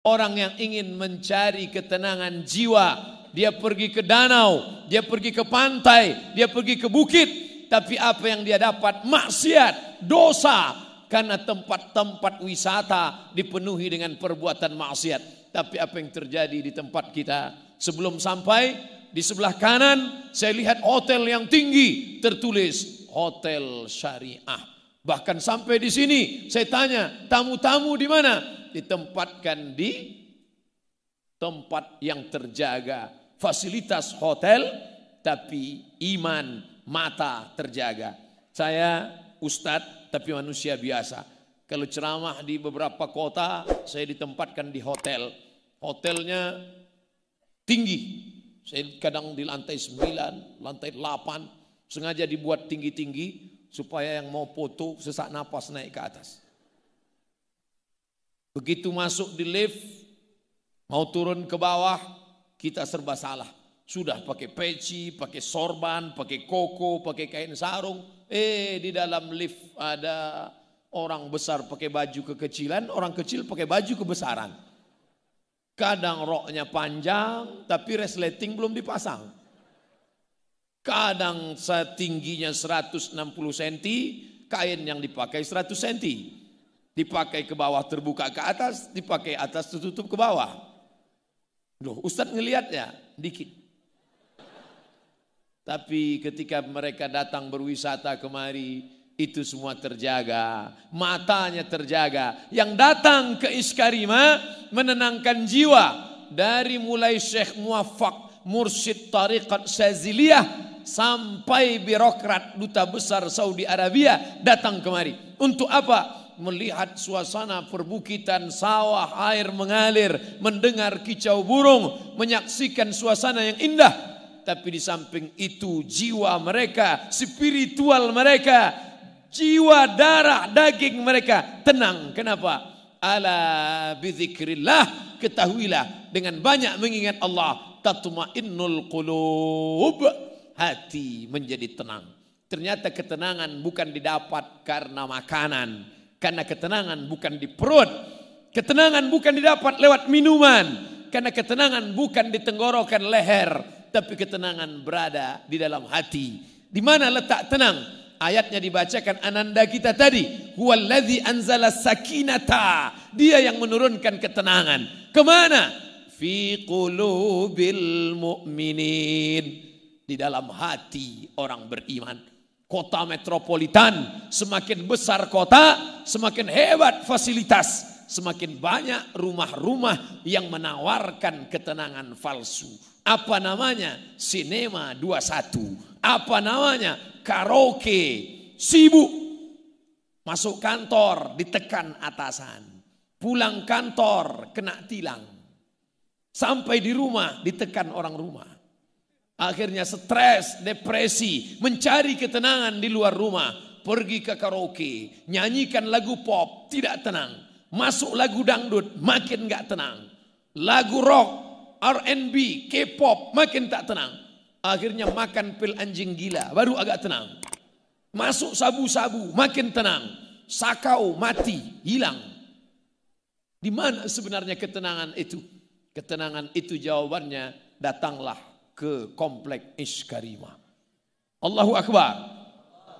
Orang yang ingin mencari ketenangan jiwa, dia pergi ke danau, dia pergi ke pantai, dia pergi ke bukit. Tapi apa yang dia dapat? Maksiat, dosa. Karena tempat-tempat wisata dipenuhi dengan perbuatan maksiat. Tapi apa yang terjadi di tempat kita? Sebelum sampai, di sebelah kanan saya lihat hotel yang tinggi, tertulis hotel syariah. Bahkan sampai di sini saya tanya, tamu-tamu di mana? Ditempatkan di tempat yang terjaga, fasilitas hotel, tapi iman mata terjaga. Saya ustadz tapi manusia biasa. Kalau ceramah di beberapa kota, saya ditempatkan di hotel. Hotelnya tinggi. Saya kadang di lantai 9, lantai 8, sengaja dibuat tinggi-tinggi supaya yang mau foto sesak napas naik ke atas. Begitu masuk di lift, mau turun ke bawah, kita serba salah. Sudah pakai peci, pakai sorban, pakai koko, pakai kain sarung. Di dalam lift ada orang besar pakai baju kekecilan, orang kecil pakai baju kebesaran. Kadang roknya panjang, tapi resleting belum dipasang. Kadang setingginya 160 cm, kain yang dipakai 100 cm. Dipakai ke bawah terbuka ke atas, dipakai atas tertutup ke bawah. Loh, Ustadz ngelihatnya dikit. Tapi ketika mereka datang berwisata kemari, itu semua terjaga, matanya terjaga. Yang datang ke Iskarima menenangkan jiwa. Dari mulai Syekh Muwaffaq, mursyid tariqat Syaziliyah, sampai birokrat duta besar Saudi Arabia datang kemari. Untuk apa? Melihat suasana perbukitan, sawah, air mengalir, mendengar kicau burung, menyaksikan suasana yang indah. Tapi di samping itu jiwa mereka, spiritual mereka, jiwa darah daging mereka tenang. Kenapa? Ala bizikrillah, ketahuilah dengan banyak mengingat Allah tatma'innul qulub, hati menjadi tenang. Ternyata ketenangan bukan didapat karena makanan. Karena ketenangan bukan di perut, ketenangan bukan didapat lewat minuman, karena ketenangan bukan di tenggorokan leher, tapi ketenangan berada di dalam hati. Di mana letak tenang? Ayatnya dibacakan ananda kita tadi. Huwallazi anzala sakinata. Dia yang menurunkan ketenangan. Kemana? Fi qulubil mu'minin. Di dalam hati orang beriman. Kota metropolitan, semakin besar kota, semakin hebat fasilitas, semakin banyak rumah-rumah yang menawarkan ketenangan palsu. Apa namanya? Sinema 21. Apa namanya? Karaoke. Sibuk. Masuk kantor ditekan atasan. Pulang kantor kena tilang. Sampai di rumah ditekan orang rumah. Akhirnya stres, depresi, mencari ketenangan di luar rumah. Pergi ke karaoke, nyanyikan lagu pop, tidak tenang. Masuk lagu dangdut, makin gak tenang. Lagu rock, R&B, K-pop, makin tak tenang. Akhirnya makan pil anjing gila, baru agak tenang. Masuk sabu-sabu, makin tenang. Sakau, mati, hilang. Di mana sebenarnya ketenangan itu? Ketenangan itu jawabannya, datanglah ke komplek Iskarima. Allahu Akbar.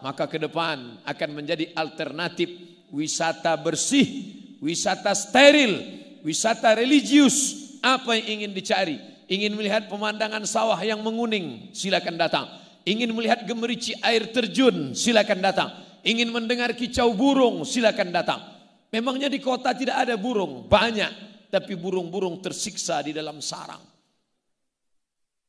Maka ke depan akan menjadi alternatif wisata bersih, wisata steril, wisata religius. Apa yang ingin dicari? Ingin melihat pemandangan sawah yang menguning, silakan datang. Ingin melihat gemerici air terjun, silakan datang. Ingin mendengar kicau burung, silakan datang. Memangnya di kota tidak ada burung? Banyak, tapi burung-burung tersiksa di dalam sarang.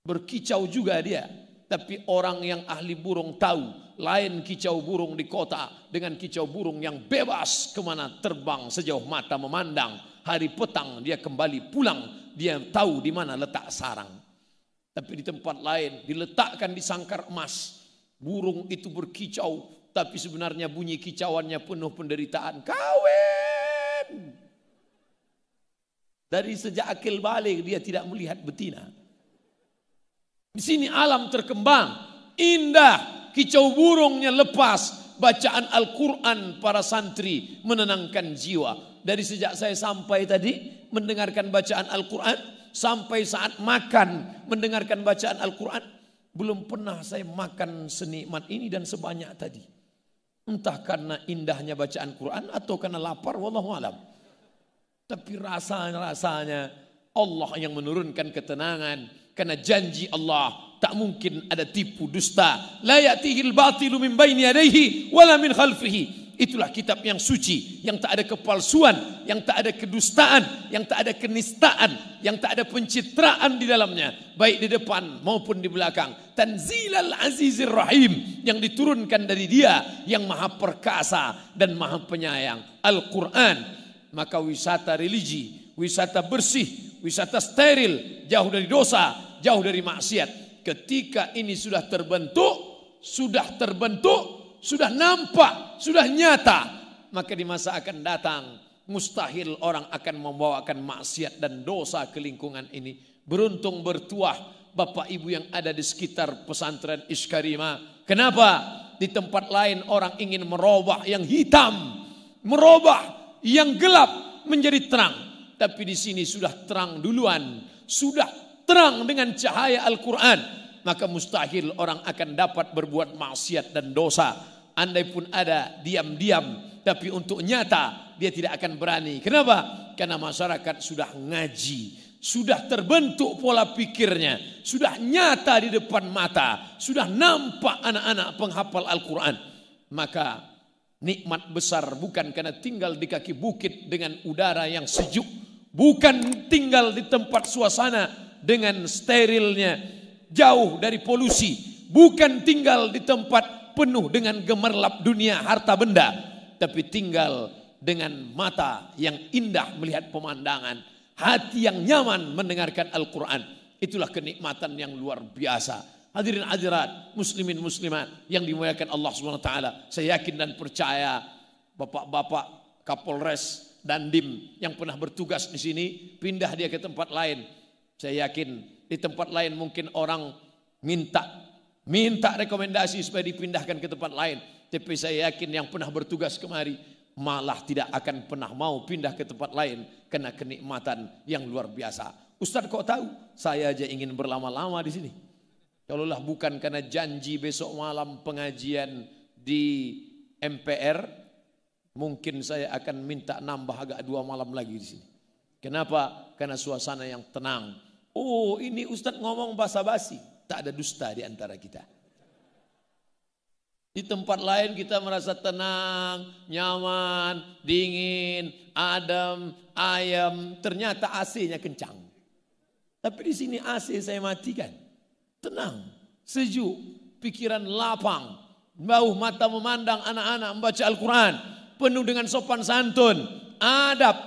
Berkicau juga dia, tapi orang yang ahli burung tahu lain kicau burung di kota dengan kicau burung yang bebas kemana terbang sejauh mata memandang. Hari petang dia kembali pulang, dia tahu di mana letak sarang. Tapi di tempat lain diletakkan di sangkar emas. Burung itu berkicau, tapi sebenarnya bunyi kicauannya penuh penderitaan. Kawin. Dari sejak akil balik dia tidak melihat betina. Di sini alam terkembang, indah, kicau burungnya lepas, bacaan Al-Quran para santri menenangkan jiwa. Dari sejak saya sampai tadi mendengarkan bacaan Al-Quran, sampai saat makan mendengarkan bacaan Al-Quran, belum pernah saya makan senikmat ini dan sebanyak tadi. Entah karena indahnya bacaan Quran atau karena lapar, wallahu alam. Tapi rasanya Allah yang menurunkan ketenangan, karena janji Allah tak mungkin ada tipu dusta. La ya'tihil batilu min baini yadayhi wala min khalfihi. Itulah kitab yang suci, yang tak ada kepalsuan, yang tak ada kedustaan, yang tak ada kenistaan, yang tak ada pencitraan di dalamnya, baik di depan maupun di belakang. Tanzilal Azizir Rahim, yang diturunkan dari Dia yang Maha Perkasa dan Maha Penyayang, Al-Quran. Maka wisata religi, wisata bersih, wisata steril, jauh dari dosa, jauh dari maksiat. Ketika ini sudah terbentuk, sudah nampak, sudah nyata, maka di masa akan datang mustahil orang akan membawakan maksiat dan dosa ke lingkungan ini. Beruntung bertuah Bapak Ibu yang ada di sekitar pesantren Iskarima. Kenapa? Di tempat lain orang ingin merubah yang hitam, merubah yang gelap menjadi terang. Tapi di sini sudah terang duluan, sudah terang dengan cahaya Al-Quran. Maka mustahil orang akan dapat berbuat maksiat dan dosa. Andai pun ada diam-diam, tapi untuk nyata dia tidak akan berani. Kenapa? Karena masyarakat sudah ngaji, sudah terbentuk pola pikirnya, sudah nyata di depan mata, sudah nampak anak-anak penghafal Al-Quran. Maka nikmat besar bukan karena tinggal di kaki bukit dengan udara yang sejuk, bukan tinggal di tempat suasana dengan sterilnya, jauh dari polusi, bukan tinggal di tempat penuh dengan gemerlap dunia harta benda, tapi tinggal dengan mata yang indah melihat pemandangan, hati yang nyaman mendengarkan Al-Quran. Itulah kenikmatan yang luar biasa. Hadirin hadirat, muslimin muslimat yang dimuliakan Allah SWT. Saya yakin dan percaya bapak-bapak Kapolres Dandim yang pernah bertugas di sini, pindah dia ke tempat lain. Saya yakin di tempat lain mungkin orang minta rekomendasi supaya dipindahkan ke tempat lain. Tapi saya yakin yang pernah bertugas kemari malah tidak akan pernah mau pindah ke tempat lain karena kenikmatan yang luar biasa. Ustadz kok tahu? Saya aja ingin berlama-lama di sini. Kalaulah bukan karena janji besok malam pengajian di MPR, mungkin saya akan minta nambah agak 2 malam lagi di sini. Kenapa? Karena suasana yang tenang. Oh, ini Ustadz ngomong basa-basi, tak ada dusta di antara kita. Di tempat lain kita merasa tenang, nyaman, dingin, adem, ayam. Ternyata AC-nya kencang. Tapi di sini AC saya matikan. Tenang, sejuk, pikiran lapang, bauh mata memandang anak-anak membaca Al-Quran, penuh dengan sopan santun, adab.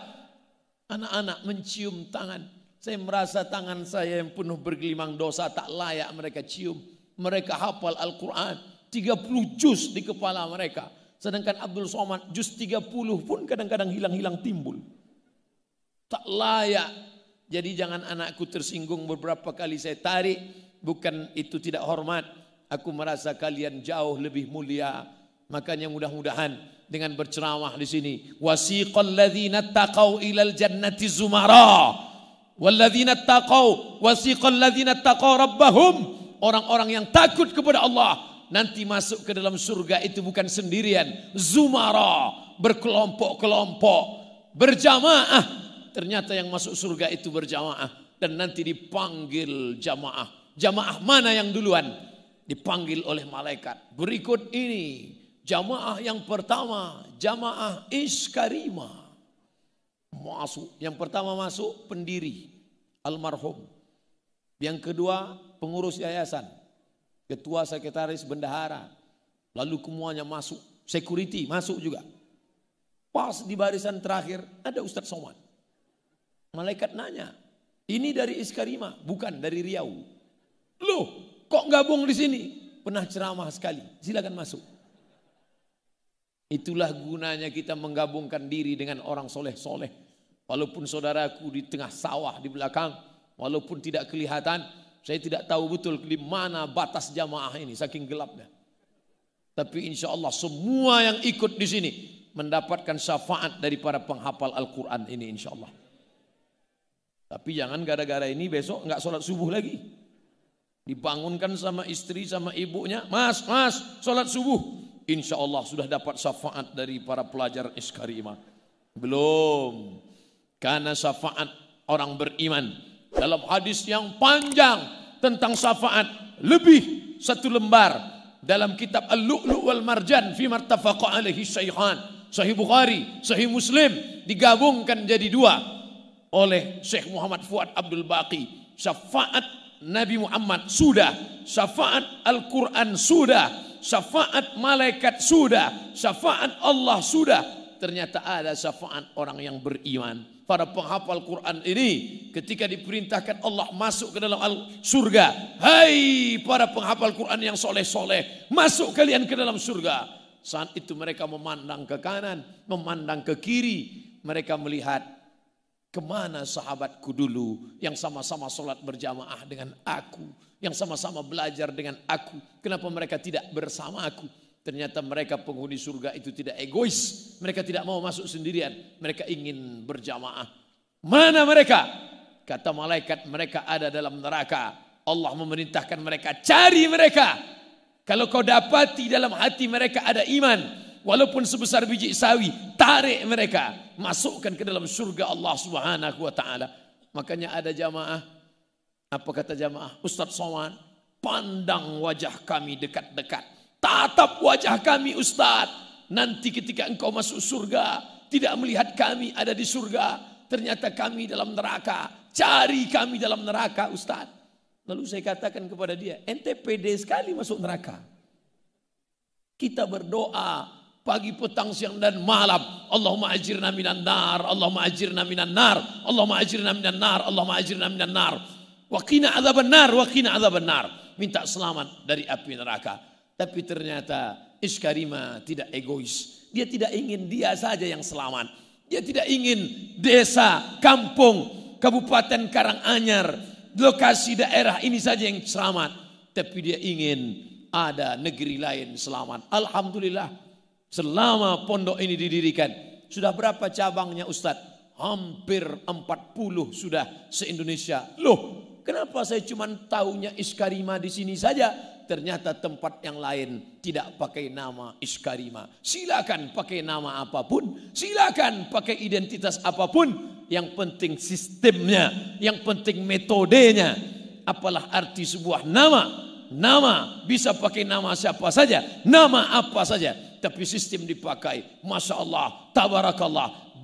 Anak-anak mencium tangan. Saya merasa tangan saya yang penuh bergelimang dosa tak layak mereka cium. Mereka hafal Al-Quran 30 juz di kepala mereka. Sedangkan Abdul Somad juz 30 pun kadang-kadang hilang-hilang timbul. Tak layak. Jadi jangan anakku tersinggung, beberapa kali saya tarik. Bukan itu tidak hormat. Aku merasa kalian jauh lebih mulia. Makanya mudah-mudahan dengan berceramah di sini. Wasiqal ladzina taqau ilal jannati zumara. Walladzina taqau wasiqal ladzina taqau rabbahum. Orang-orang yang takut kepada Allah nanti masuk ke dalam surga itu bukan sendirian, zumara, berkelompok-kelompok, berjamaah. Ternyata yang masuk surga itu berjamaah dan nanti dipanggil jamaah. Jamaah mana yang duluan? Dipanggil oleh malaikat. Berikut ini jamaah yang pertama, jamaah Iskarima. Masuk. Yang pertama masuk pendiri almarhum. Yang kedua pengurus yayasan, ketua, sekretaris, bendahara. Lalu semuanya masuk. Security masuk juga. Pas di barisan terakhir ada Ustadz Somad. Malaikat nanya, ini dari Iskarima, bukan dari Riau. Loh, kok gabung di sini? Pernah ceramah sekali. Silakan masuk. Itulah gunanya kita menggabungkan diri dengan orang soleh-soleh. Walaupun saudaraku di tengah sawah di belakang, walaupun tidak kelihatan, saya tidak tahu betul di mana batas jamaah ini, saking gelapnya. Tapi insya Allah semua yang ikut di sini mendapatkan syafaat dari para penghafal Al-Quran ini insya Allah. Tapi jangan gara-gara ini besok nggak sholat subuh lagi. Dibangunkan sama istri sama ibunya, mas sholat subuh. Insya Allah sudah dapat syafaat dari para pelajar Iskarimah. Belum. Karena syafaat orang beriman. Dalam hadis yang panjang tentang syafaat lebih 1 lembar. Dalam kitab Al-Lu'lu' wal Marjan fi martafaqa alaihi syaikhan, Sahih Bukhari, Sahih Muslim, digabungkan jadi 2 oleh Syekh Muhammad Fuad Abdul Baqi. Syafaat Nabi Muhammad sudah, syafaat Al-Quran sudah, syafaat malaikat sudah, syafaat Allah sudah. Ternyata ada syafaat orang yang beriman. Para penghafal Quran ini ketika diperintahkan Allah masuk ke dalam surga. Hai para penghafal Quran yang soleh-soleh, masuk kalian ke dalam surga. Saat itu mereka memandang ke kanan, memandang ke kiri. Mereka melihat kemana sahabatku dulu yang sama-sama sholat berjamaah dengan aku, yang sama-sama belajar dengan aku. Kenapa mereka tidak bersama aku? Ternyata mereka penghuni surga itu tidak egois. Mereka tidak mau masuk sendirian. Mereka ingin berjamaah. Mana mereka? Kata malaikat, mereka ada dalam neraka. Allah memerintahkan mereka, cari mereka. Kalau kau dapati dalam hati mereka ada iman, walaupun sebesar biji sawi, tarik mereka, masukkan ke dalam surga Allah Subhanahu wa taala. Makanya ada jamaah. Apa kata jamaah? Ustaz Somad, pandang wajah kami dekat-dekat. Tatap wajah kami Ustaz. Nanti ketika engkau masuk surga, tidak melihat kami ada di surga. Ternyata kami dalam neraka. Cari kami dalam neraka Ustaz. Lalu saya katakan kepada dia, ente pede sekali masuk neraka. Kita berdoa pagi, petang, siang dan malam. Allahumma ajirna minan nar, Allahumma ajirna minan nar, Allahumma ajirna minan nar, Allahumma ajirna minan nar. Wa qina adzaban nar, wa qina adzaban nar. Minta selamat dari api neraka. Tapi ternyata Iskarimah tidak egois. Dia tidak ingin dia saja yang selamat. Dia tidak ingin desa, kampung, kabupaten Karanganyar, lokasi daerah ini saja yang selamat. Tapi dia ingin ada negeri lain selamat. Alhamdulillah selama pondok ini didirikan. Sudah berapa cabangnya Ustaz? Hampir 40 sudah se-Indonesia. Loh, kenapa saya cuma tahunya Iskarimah di sini saja? Ternyata tempat yang lain tidak pakai nama Iskarimah. Silakan pakai nama apapun, silakan pakai identitas apapun. Yang penting sistemnya, yang penting metodenya. Apalah arti sebuah nama? Nama bisa pakai nama siapa saja, nama apa saja. Tapi sistem dipakai, Masya Allah, Tabarakallah.